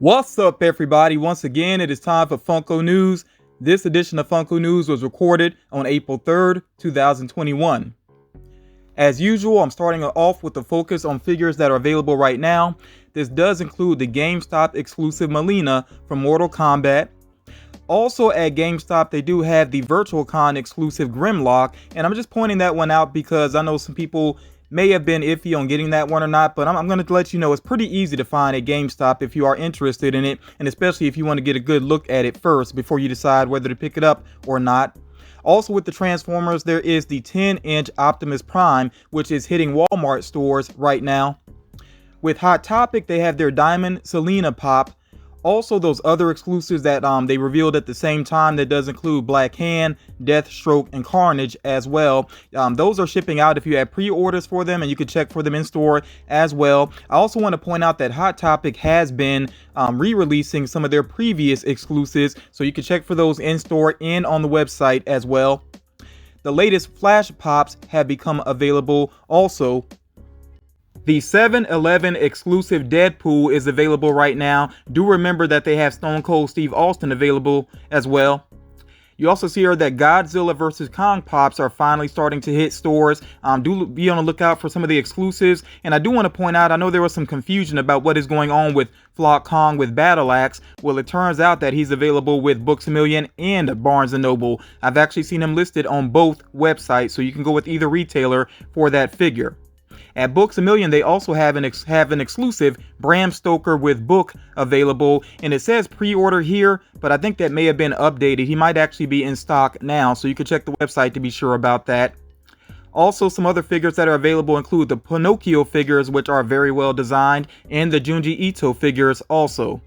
What's up, everybody? Once again, it is time for Funko News. This edition of Funko News was recorded on April 3rd, 2021. As usual, I'm starting off with the focus on figures that are available right now. This does include the GameStop exclusive Melina from Mortal Kombat. Also at GameStop, they do have the VirtualCon exclusive Grimlock, and I'm just pointing that one out because I know some people may have been iffy on getting that one or not, but I'm going to let you know it's pretty easy to find at GameStop if you are interested in it, and especially if you want to get a good look at it first before you decide whether to pick it up or not. Also with the Transformers, there is the 10-inch Optimus Prime, which is hitting Walmart stores right now. With Hot Topic, they have their Diamond Selena Pop. Also, those other exclusives that they revealed at the same time, that does include Black Hand, Deathstroke, and Carnage as well. Those are shipping out if you have pre-orders for them, and you can check for them in store as well. I also want to point out that Hot Topic has been re-releasing some of their previous exclusives, so you can check for those in store and on the website as well. The latest Flash Pops have become available also. The 7-Eleven exclusive Deadpool is available right now. Do remember that they have Stone Cold Steve Austin available as well. You also see here that Godzilla vs. Kong Pops are finally starting to hit stores. Do be on the lookout for some of the exclusives. And I do want to point out, I know there was some confusion about what is going on with Flock Kong with Battle Axe. Well, it turns out that he's available with Books A Million and Barnes & Noble. I've actually seen him listed on both websites, so you can go with either retailer for that figure. At Books A Million, they also have an exclusive Bram Stoker with book available, and it says pre-order here, but I think that may have been updated. He might actually be in stock now, so you can check the website to be sure about that. Also, some other figures that are available include the Pinocchio figures, which are very well designed, and the Junji Ito figures also.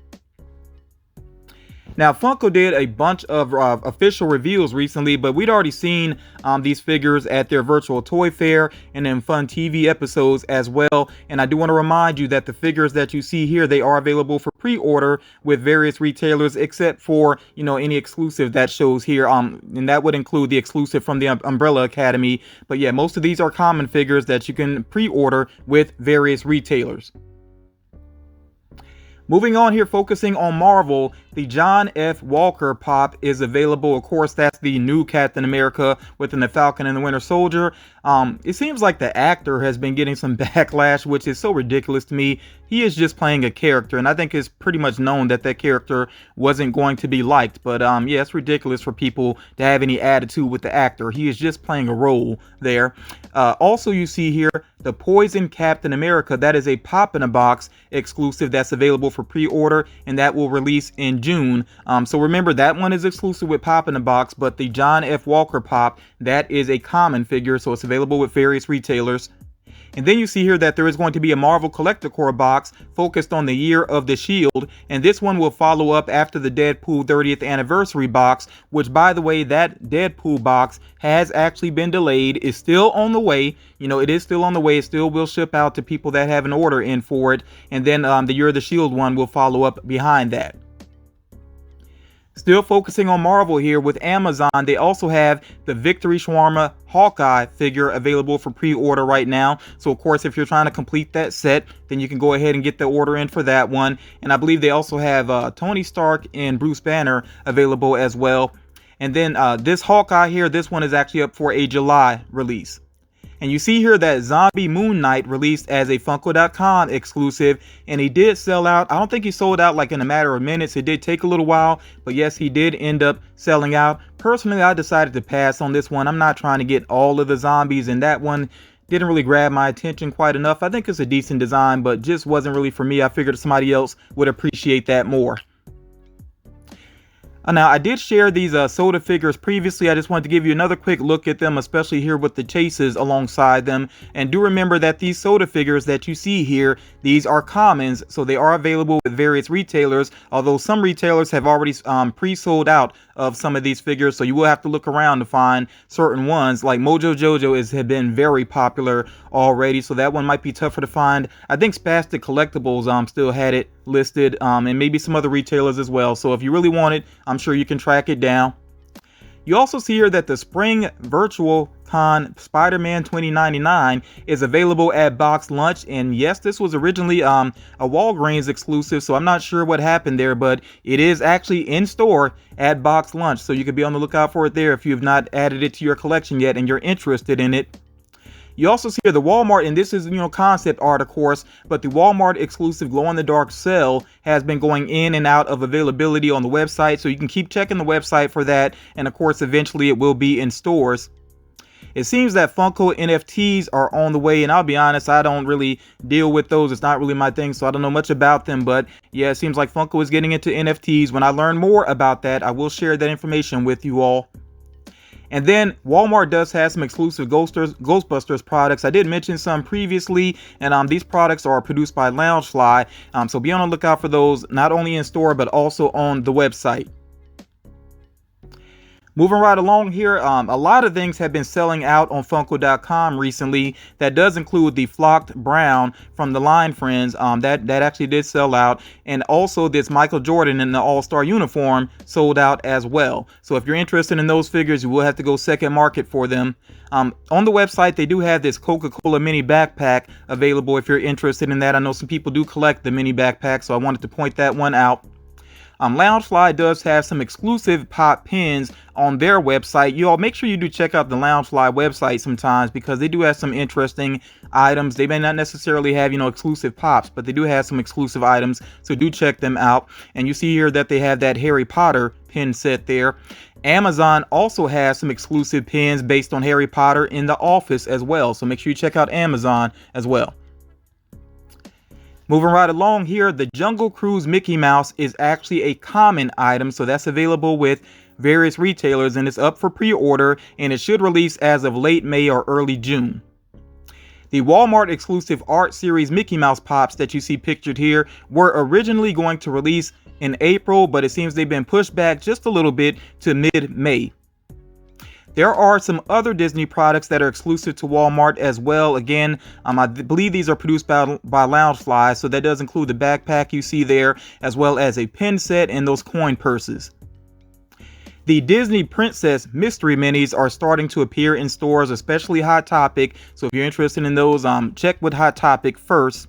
Now, Funko did a bunch of official reveals recently, but we'd already seen these figures at their virtual toy fair and in fun TV episodes as well. And I do want to remind you that the figures that you see here, they are available for pre-order with various retailers, except for, any exclusive that shows here. And that would include the exclusive from the Umbrella Academy. But yeah, most of these are common figures that you can pre-order with various retailers. Moving on here, focusing on Marvel, the John F. Walker Pop is available. Of course, that's the new Captain America within the Falcon and the Winter Soldier. It seems like the actor has been getting some backlash, which is so ridiculous to me. He is just playing a character, and I think it's pretty much known that that character wasn't going to be liked. But yeah, it's ridiculous for people to have any attitude with the actor. He is just playing a role there. Also, you see here the Poison Captain America. That is a pop-in-a-box exclusive that's available for pre-order, and that will release in June. So remember, that one is exclusive with pop-in-a-box, but the John F. Walker Pop, that is a common figure, so it's available with various retailers. And then you see here that there is going to be a Marvel Collector Core box focused on the Year of the Shield. And this one will follow up after the Deadpool 30th Anniversary box, which, by the way, that Deadpool box has actually been delayed. It's still on the way. It is still on the way. It still will ship out to people that have an order in for it. And then the Year of the Shield one will follow up behind that. Still focusing on Marvel here with Amazon, they also have the Victory Shawarma Hawkeye figure available for pre-order right now. So of course, if you're trying to complete that set, then you can go ahead and get the order in for that one. And I believe they also have Tony Stark and Bruce Banner available as well. And then this Hawkeye here, this one is actually up for a July release. And you see here that Zombie Moon Knight released as a Funko.com exclusive, and he did sell out. I don't think he sold out like in a matter of minutes. It did take a little while, but yes, he did end up selling out. Personally, I decided to pass on this one. I'm not trying to get all of the zombies, and that one didn't really grab my attention quite enough. I think it's a decent design, but just wasn't really for me. I figured somebody else would appreciate that more. Now, I did share these soda figures previously. I just wanted to give you another quick look at them, especially here with the chases alongside them. And do remember that these soda figures that you see here, these are commons, so they are available with various retailers, although some retailers have already pre-sold out of some of these figures, so you will have to look around to find certain ones. Like Mojo Jojo have been very popular already, so that one might be tougher to find. I think Spastic Collectibles still had it listed, and maybe some other retailers as well. So if you really want it, I'm sure you can track it down. You also see here that the Spring Virtual Con Spiderman 2099 is available at Box Lunch, and yes, this was originally a Walgreens exclusive, so I'm not sure what happened there, but it is actually in store at Box Lunch, so you could be on the lookout for it there if you have not added it to your collection yet and you're interested in it. You also see here the Walmart, and this is, concept art, of course, but the Walmart exclusive glow-in-the-dark cell has been going in and out of availability on the website, so you can keep checking the website for that, and of course, eventually it will be in stores. It seems that Funko NFTs are on the way, and I'll be honest, I don't really deal with those. It's not really my thing, so I don't know much about them, but yeah, it seems like Funko is getting into NFTs. When I learn more about that, I will share that information with you all. And then Walmart does have some exclusive Ghostbusters products. I did mention some previously, and these products are produced by Loungefly. So be on the lookout for those, not only in store, but also on the website. Moving right along here, a lot of things have been selling out on Funko.com recently. That does include the Flocked Brown from the Line Friends. That actually did sell out. And also this Michael Jordan in the All-Star uniform sold out as well. So if you're interested in those figures, you will have to go second market for them. On the website, they do have this Coca-Cola mini backpack available if you're interested in that. I know some people do collect the mini backpack, so I wanted to point that one out. Loungefly does have some exclusive pop pins on their website. You all make sure you do check out the Loungefly website sometimes, because they do have some interesting items. They may not necessarily have, exclusive pops, but they do have some exclusive items, so do check them out. And you see here that they have that Harry Potter pin set there. Amazon also has some exclusive pins based on Harry Potter in the office as well, so make sure you check out Amazon as well. Moving right along here, the Jungle Cruise Mickey Mouse is actually a common item, so that's available with various retailers, and it's up for pre-order, and it should release as of late May or early June. The Walmart exclusive Art Series Mickey Mouse Pops that you see pictured here were originally going to release in April, but it seems they've been pushed back just a little bit to mid-May. There are some other Disney products that are exclusive to Walmart as well. Again, I believe these are produced by Loungefly, so that does include the backpack you see there, as well as a pin set and those coin purses. The Disney Princess Mystery Minis are starting to appear in stores, especially Hot Topic, so if you're interested in those, check with Hot Topic first.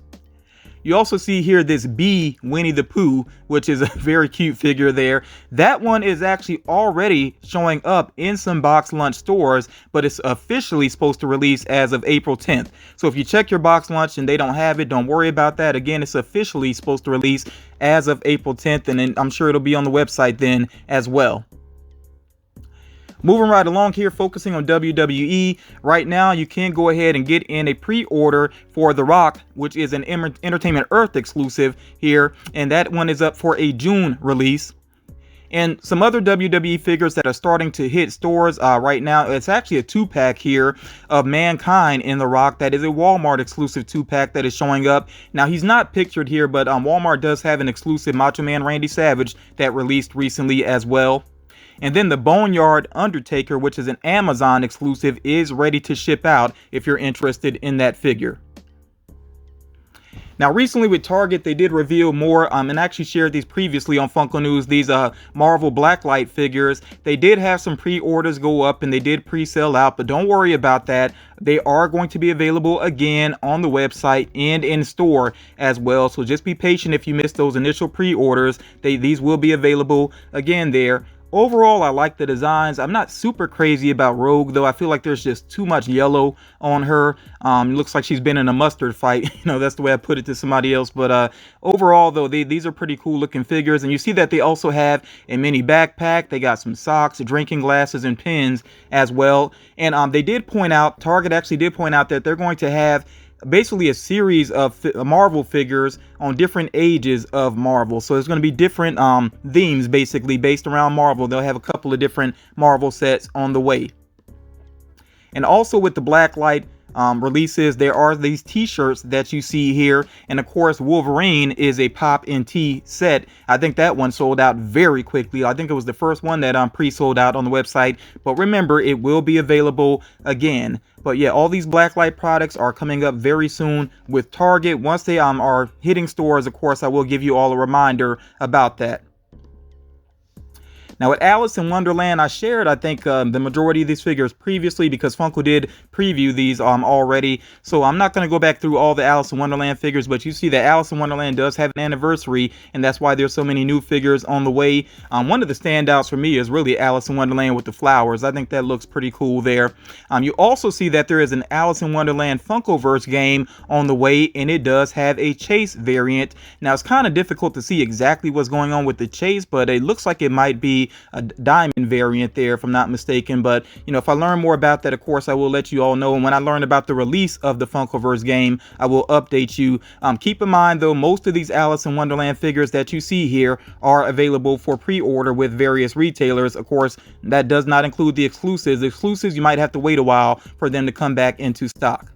You also see here this Bee Winnie the Pooh, which is a very cute figure there. That one is actually already showing up in some Box Lunch stores, but it's officially supposed to release as of April 10th. So if you check your Box Lunch and they don't have it, don't worry about that. Again, it's officially supposed to release as of April 10th, and then I'm sure it'll be on the website then as well. Moving right along here, focusing on WWE. Right now, you can go ahead and get in a pre-order for The Rock, which is an Entertainment Earth exclusive here, and that one is up for a June release. And some other WWE figures that are starting to hit stores right now. It's actually a 2-pack here of Mankind in The Rock. That is a Walmart exclusive 2-pack that is showing up. Now, he's not pictured here, but Walmart does have an exclusive Macho Man Randy Savage that released recently as well. And then the Boneyard Undertaker, which is an Amazon exclusive, is ready to ship out if you're interested in that figure. Now, recently with Target, they did reveal more, and actually shared these previously on Funko News, these Marvel Blacklight figures. They did have some pre-orders go up, and they did pre-sell out, but don't worry about that. They are going to be available again on the website and in store as well, so just be patient if you missed those initial pre-orders. These will be available again there. Overall, I like the designs. I'm not super crazy about Rogue, though. I feel like there's just too much yellow on her. Looks like she's been in a mustard fight. That's the way I put it to somebody else. But overall, though, these are pretty cool looking figures. And you see that they also have a mini backpack. They got some socks, drinking glasses, and pins as well. And they did point out, Target actually did point out that they're going to have basically a series of Marvel figures on different ages of Marvel. So there's going to be different themes basically based around Marvel. They'll have a couple of different Marvel sets on the way. And also with the Blacklight releases, there are these t-shirts that you see here, and of course Wolverine is a pop in tee set. I think that one sold out very quickly. I think it was the first one that pre-sold out on the website, but remember, it will be available again. But yeah, all these Blacklight products are coming up very soon with Target. Once they are hitting stores, of course, I will give you all a reminder about that. Now with Alice in Wonderland, I shared, I think, the majority of these figures previously because Funko did preview these already. So I'm not going to go back through all the Alice in Wonderland figures, but you see that Alice in Wonderland does have an anniversary, and that's why there's so many new figures on the way. One of the standouts for me is really Alice in Wonderland with the flowers. I think that looks pretty cool there. You also see that there is an Alice in Wonderland Funkoverse game on the way, and it does have a chase variant. Now it's kind of difficult to see exactly what's going on with the chase, but it looks like it might be a diamond variant there if I'm not mistaken. But you know, if I learn more about that, of course I will let you all know, and when I learn about the release of the Funkoverse game, I will update you. Keep in mind though, most of these Alice in Wonderland figures that you see here are available for pre-order with various retailers. Of course, that does not include the exclusives. Exclusives, you might have to wait a while for them to come back into stock.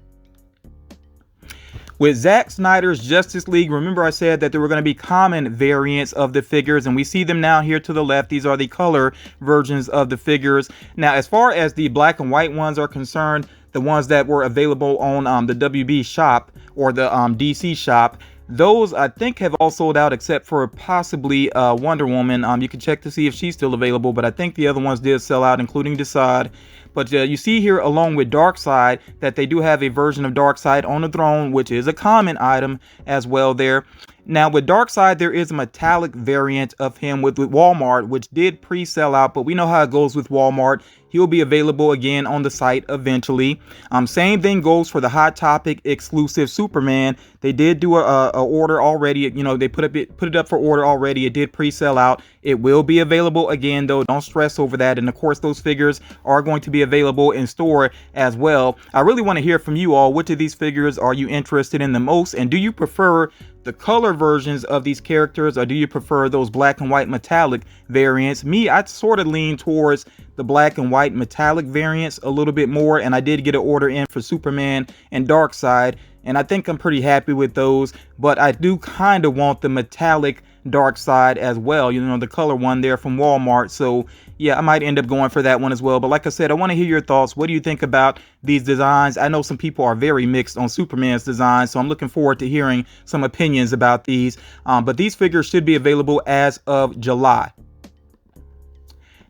With Zack Snyder's Justice League, remember I said that there were going to be common variants of the figures, and we see them now here to the left. These are the color versions of the figures. Now, as far as the black and white ones are concerned, the ones that were available on the WB shop or the DC shop, those I think have all sold out except for possibly Wonder Woman. You can check to see if she's still available, but I think the other ones did sell out, including Decide. But you see here, along with Darkseid, that they do have a version of Darkseid on the throne, which is a common item as well there. Now with Darkseid, there is a metallic variant of him with Walmart, which did pre-sell out, but we know how it goes with Walmart. He'll be available again on the site eventually. Same thing goes for the Hot Topic exclusive Superman. They did do a order already. You know, they put it up for order already. It did pre-sell out. It will be available again though. Don't stress over that. And of course, those figures are going to be available in store as well. I really want to hear from you all. Which of these figures are you interested in the most? And do you prefer the color versions of these characters, or do you prefer those black and white metallic variants? Me, I sort of lean towards the black and white metallic variants a little bit more, and I did get an order in for Superman and Darkseid, and I think I'm pretty happy with those. But I do kind of want the metallic Darkseid as well, you know, the color one there from Walmart. So yeah, I might end up going for that one as well. But like I said, I want to hear your thoughts. What do you think about these designs? I know some people are very mixed on Superman's design, so I'm looking forward to hearing some opinions about these. But these figures should be available as of July.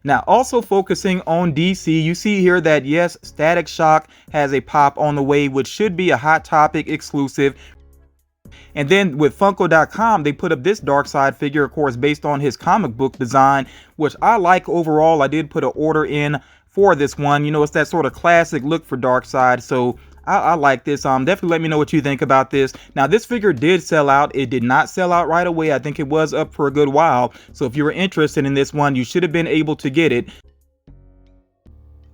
Now, also focusing on DC, you see here that yes, Static Shock has a pop on the way, which should be a Hot Topic exclusive. And then with Funko.com, they put up this Darkseid figure, of course, based on his comic book design, which I like overall. I did put an order in for this one. You know, it's that sort of classic look for Darkseid, so I like this. Definitely let me know what you think about this. Now, this figure did sell out. It did not sell out right away. I think it was up for a good while. So if you were interested in this one, you should have been able to get it.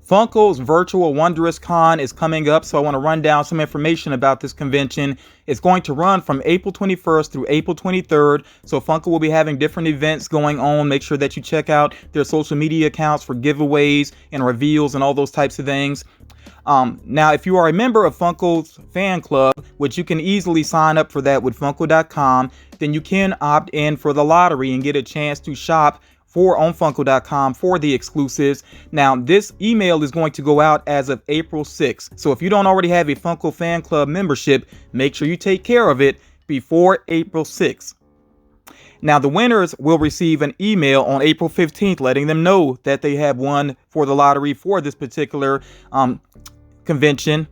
Funko's Virtual Wondrous Con is coming up, so I want to run down some information about this convention. It's going to run from April 21st through April 23rd, so Funko will be having different events going on. Make sure that you check out their social media accounts for giveaways and reveals and all those types of things. Now, if you are a member of Funko's fan club, which you can easily sign up for that with Funko.com, then you can opt in for the lottery and get a chance to shop on Funko.com for the exclusives. Now, this email is going to go out as of April 6th. So if you don't already have a Funko fan club membership, make sure you take care of it before April 6th. Now, the winners will receive an email on April 15th letting them know that they have won for the lottery for this particular convention.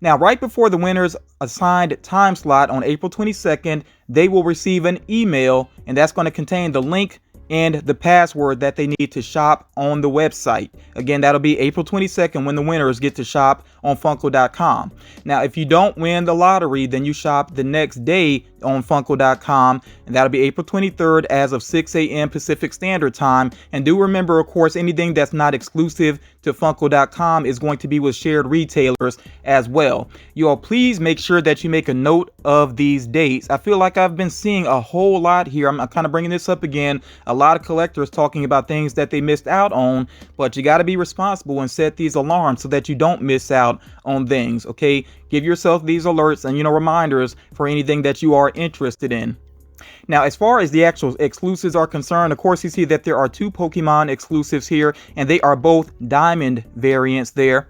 Now, right before the winner's assigned time slot on April 22nd, they will receive an email, and that's going to contain the link and the password that they need to shop on the website. Again, that'll be April 22nd when the winners get to shop on Funko.com. Now, if you don't win the lottery, then you shop the next day on Funko.com, and that'll be April 23rd as of 6 a.m. Pacific Standard Time. And do remember, of course, anything that's not exclusive to Funko.com is going to be with shared retailers as well. You all, please make sure that you make a note of these dates. I feel like I've been seeing a whole lot here. I'm kind of bringing this up again. A lot of collectors talking about things that they missed out on, but you got to be responsible and set these alarms so that you don't miss out on things. Okay, give yourself these alerts and, you know, reminders for anything that you are interested in. Now, as far as the actual exclusives are concerned, of course, you see that there are two Pokemon exclusives here, and they are both diamond variants there.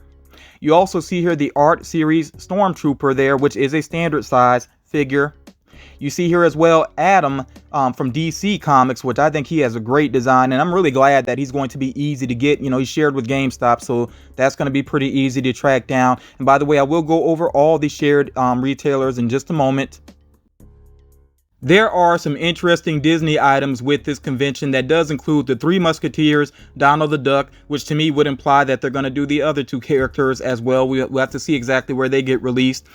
You also see here the Art Series Stormtrooper there, which is a standard size figure. You see here as well Adam from DC Comics, which I think he has a great design, and I'm really glad that he's going to be easy to get. You know, he's shared with GameStop, so that's going to be pretty easy to track down. And by the way, I will go over all the shared retailers in just a moment. There are some interesting Disney items with this convention that does include the Three Musketeers, Donald the Duck, which to me would imply that they're going to do the other two characters as well. We'll have to see exactly where they get released.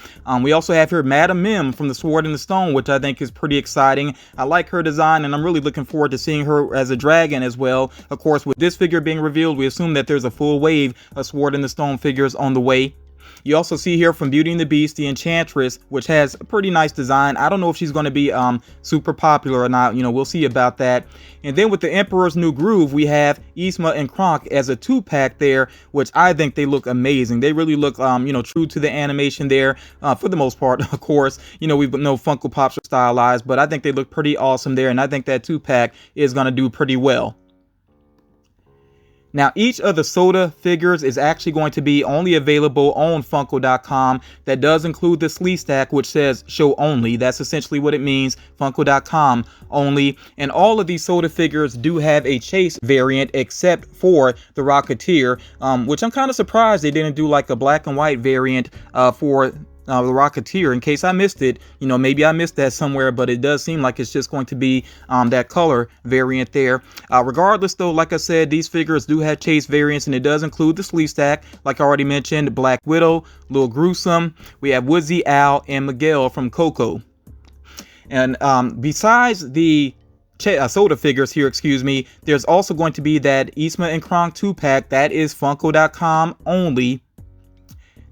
We also have here Madame Mim from The Sword and the Stone, which I think is pretty exciting. I like her design, and I'm really looking forward to seeing her as a dragon as well. Of course, with this figure being revealed, we assume that there's a full wave of Sword and the Stone figures on the way. You also see here from Beauty and the Beast, the Enchantress, which has a pretty nice design. I don't know if she's going to be super popular or not. You know, we'll see about that. And then with the Emperor's New Groove, we have Yzma and Kronk as a 2-pack there, which I think they look amazing. They really look, you know, true to the animation there for the most part. Of course, you know, we know Funko Pops are stylized, but I think they look pretty awesome there. And I think that 2-pack is going to do pretty well. Now, each of the soda figures is actually going to be only available on Funko.com. That does include the sleeve stack, which says show only. That's essentially what it means, Funko.com only. And all of these soda figures do have a chase variant, except for the Rocketeer, which I'm kind of surprised they didn't do like a black and white variant for the Rocketeer. In case I missed it, you know, maybe I missed that somewhere, but it does seem like it's just going to be that color variant there. Regardless though, like I said, these figures do have chase variants, and it does include the sleeve stack, like I already mentioned, Black Widow, Lil Gruesome, we have Woodsy Owl, and Miguel from Coco. And besides the soda figures here, excuse me, there's also going to be that Yzma and Kronk 2-pack that is Funko.com only.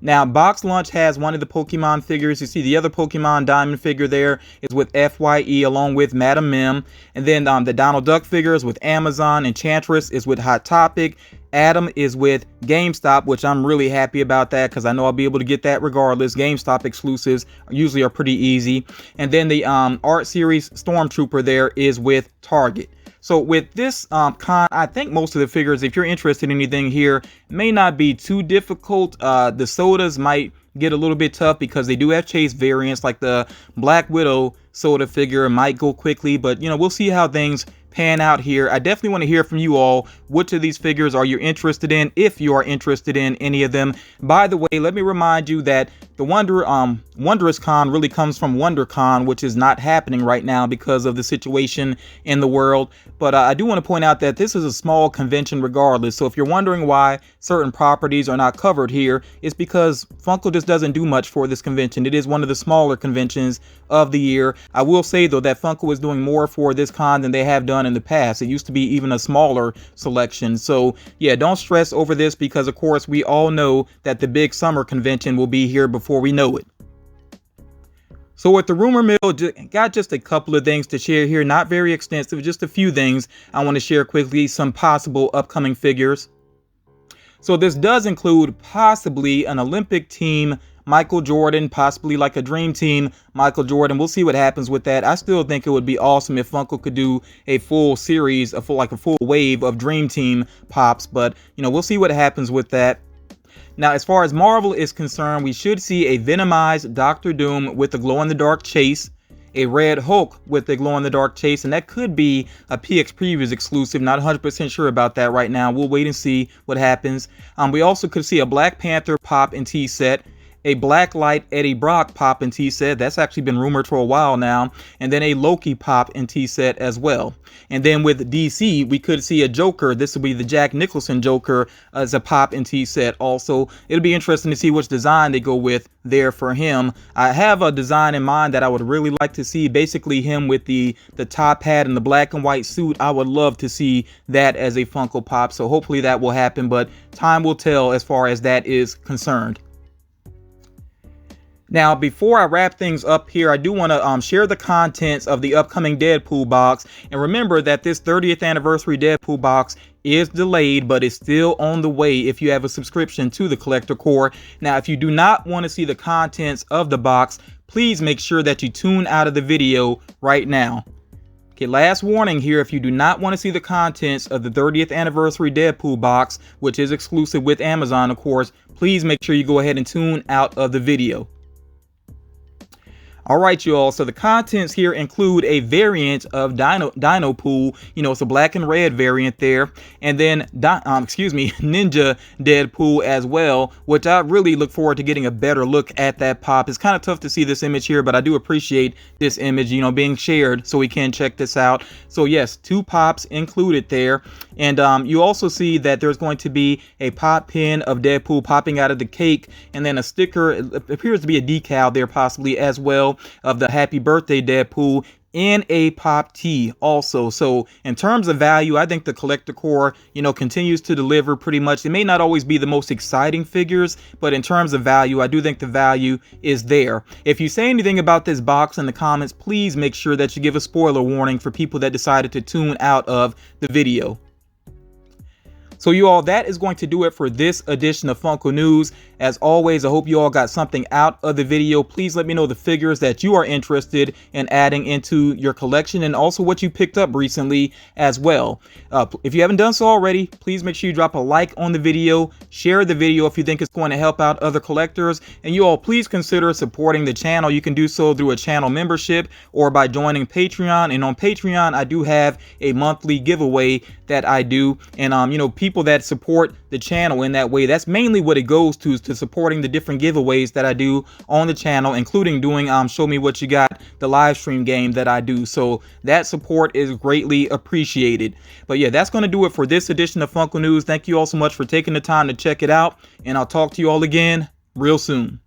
Now, Box Lunch has one of the Pokemon figures. You see the other Pokemon Diamond figure there is with FYE along with Madame Mim. And then the Donald Duck figures with Amazon. Enchantress is with Hot Topic. Adam is with GameStop, which I'm really happy about that because I know I'll be able to get that regardless. GameStop exclusives usually are pretty easy. And then the Art Series Stormtrooper there is with Target. So with this con, I think most of the figures, if you're interested in anything here, may not be too difficult. The sodas might get a little bit tough because they do have chase variants, like the Black Widow soda figure might go quickly, but you know, we'll see how things pan out here. I definitely want to hear from you all. Which of these figures are you interested in, if you are interested in any of them? By the way, let me remind you that the Wondrous Con really comes from WonderCon, which is not happening right now because of the situation in the world. But I do want to point out that this is a small convention regardless. So if you're wondering why certain properties are not covered here, it's because Funko just doesn't do much for this convention. It is one of the smaller conventions of the year. I will say though that Funko is doing more for this con than they have done in the past. It used to be even a smaller selection. So yeah, don't stress over this because of course we all know that the big summer convention will be here before we know it. So with the rumor mill, got just a couple of things to share here, not very extensive, just a few things I want to share quickly, some possible upcoming figures. So this does include possibly an Olympic team Michael Jordan, possibly like a dream team Michael Jordan. We'll see what happens with that. I still think it would be awesome if Funko could do a full series, a full wave of dream team pops, but you know, we'll see what happens with that. Now, as far as Marvel is concerned, we should see a Venomized Doctor Doom with the glow-in-the-dark chase, a Red Hulk with the glow-in-the-dark chase, and that could be a PX Previews exclusive. Not 100% sure about that right now. We'll wait and see what happens. We also could see a Black Panther pop and tea set, a Blacklight Eddie Brock pop and tea set. That's actually been rumored for a while now. And then a Loki pop and tea set as well. And then with DC, we could see a Joker. This will be the Jack Nicholson Joker as a pop and tea set also. It'll be interesting to see which design they go with there for him. I have a design in mind that I would really like to see. Basically him with the top hat and the black and white suit. I would love to see that as a Funko Pop. So hopefully that will happen, but time will tell as far as that is concerned. Now, before I wrap things up here, I do want to share the contents of the upcoming Deadpool box. And remember that this 30th anniversary Deadpool box is delayed, but is still on the way if you have a subscription to the Collector Core. Now, if you do not want to see the contents of the box, please make sure that you tune out of the video right now. Okay, last warning here, if you do not want to see the contents of the 30th anniversary Deadpool box, which is exclusive with Amazon, of course, please make sure you go ahead and tune out of the video. All right, you all. So the contents here include a variant of Dinopool. You know, it's a black and red variant there, and then Ninja Deadpool as well, which I really look forward to getting a better look at that pop. It's kind of tough to see this image here, but I do appreciate this image, you know, being shared so we can check this out. So yes, 2 pops included there, and you also see that there's going to be a pop pin of Deadpool popping out of the cake, and then a sticker. It appears to be a decal there possibly as well of the happy birthday Deadpool, and a pop tee also. So in terms of value, I think the collector core, you know, continues to deliver pretty much. It may not always be the most exciting figures, but in terms of value, I do think the value is there. If you say anything about this box in the comments, please make sure that you give a spoiler warning for people that decided to tune out of the video. So you all, that is going to do it for this edition of Funko News. As always, I hope you all got something out of the video. Please let me know the figures that you are interested in adding into your collection, and also what you picked up recently as well. If you haven't done so already, please make sure you drop a like on the video, share the video if you think it's going to help out other collectors, and you all please consider supporting the channel. You can do so through a channel membership or by joining Patreon. And on Patreon, I do have a monthly giveaway that I do, and you know, people that support the channel in that way, that's mainly what it goes to supporting the different giveaways that I do on the channel, including doing Show Me What You Got, the live stream game that I do. So that support is greatly appreciated. But yeah, that's going to do it for this edition of Funko News. Thank you all so much for taking the time to check it out, and I'll talk to you all again real soon.